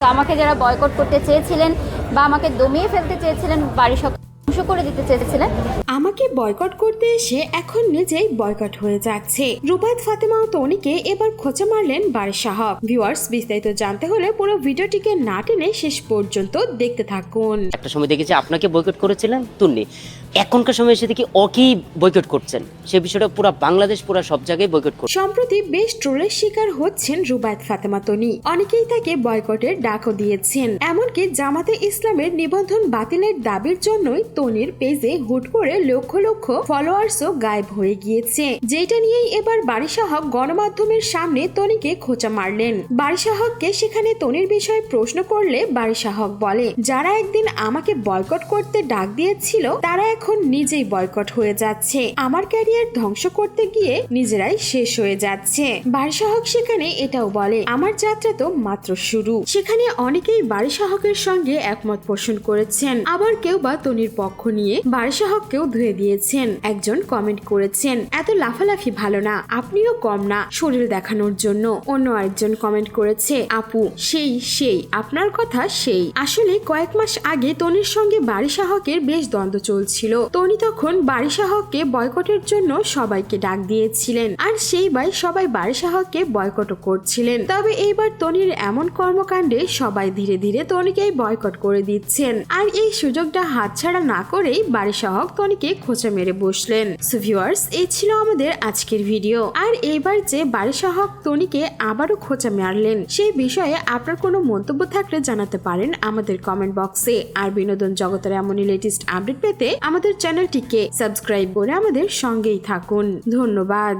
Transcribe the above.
আমাকে যারা বয়কট করতে চেয়েছিলেন বা আমাকে দমিয়ে ফেলতে চেয়েছিলেন, বাড়ির সব ধ্বংস করে দিতে চেয়েছিলেন, আমাকে বয়কট করতে এসে এখন নিজেই বয়কট হয়ে যাচ্ছে। রুবায়েত ফাতেমা ও তনিকে এবার খোঁচা মারলেন বারিশা হক। ভিউয়ার্স, বিস্তারিত জানতে হলে পুরো ভিডিওটিকে না টেনে শেষ পর্যন্ত দেখতে থাকুন। একটা সময় দেখেছি আপনাকে বয়কট করেছিলেন তুন্নি, এখনকার সময় এসে দেখি ওকেই বয়কট করছেন। সে বিষয়টা পুরো বাংলাদেশ পুরো সব জায়গায় বয়কট করছে। সম্প্রতি বেশ ট্রোলের শিকার হচ্ছেন রুবায়েত ফাতেমা তনি। অনেকেই তাকে বয়কটের ডাকও দিয়েছেন। এমনকি জামাতে ইসলামের নিবন্ধন বাতিলের দাবির জন্যই তনির পেজে হুট করে লক্ষ লক্ষ ফলোয়ার্সও গায়েব হয়ে গিয়েছে, যেটা নিয়েই এবার বারিশা হক গণমাধ্যমের সামনে তনিকে খোঁচা মারলেন। বারিশা হককে সেখানে তনির বিষয়ে প্রশ্ন করলে বারিশা হক বলে, যারা একদিন আমাকে বয়কট করতে ডাক দিয়েছিল তারা এখন নিজেই বয়কট হয়ে যাচ্ছে। আমার ক্যারিয়ার ধ্বংস করতে গিয়ে নিজেরাই শেষ হয়ে যাচ্ছে। বারিশা হক সেখানে এটাও বলে, আমার যাত্রা তো মাত্র শুরু। সেখানে অনেকেই বারিশা হকের সঙ্গে একমত পোষণ করেছেন, আবার কেউ বা তনির পক্ষ নিয়ে বারিশা হককেও ধুয়ে দিয়েছেন। একজন কমেন্ট করেছেন, এত লাফালাফি ভালো না, আপনিও কম না শরীর দেখানোর জন্য। অন্য আরেকজন কমেন্ট করেছে, আপু সেই আপনার কথা সেই। আসলে কয়েক মাস আগে তনির সঙ্গে বারিশা হকের বেশ দ্বন্দ্ব চলছিল। তনি তখন বারিশা হককে বয়কটের জন্য সবাইকে ডাক দিয়েছিলেন, আর সেইবার সবাই বারিশা হককে বয়কটও করছিলেন। তবে এইবার তনির এমন কর্মকাণ্ডে সবাই ধীরে ধীরে তনিকেই বয়কট করে দিচ্ছেন। আর এই সুযোগটা হাতছাড়া না করেই বারিশা হক তনিকে খোঁচা মেরে বসলেন। সো ভিউয়ার্স, এই ছিল আমাদের আজকের ভিডিও। আর এইবার যে বারিশা হক তনিকে আবারও খোঁচা মারলেন সেই বিষয়ে আপনার কোনো মন্তব্য থাকলে জানাতে পারেন আমাদের কমেন্ট বক্সে। আর বিনোদন জগতের এমনই লেটেস্ট আপডেট পেতে আমাদের চ্যানেলটিকে সাবস্ক্রাইব করে আমাদের সঙ্গেই থাকুন। ধন্যবাদ।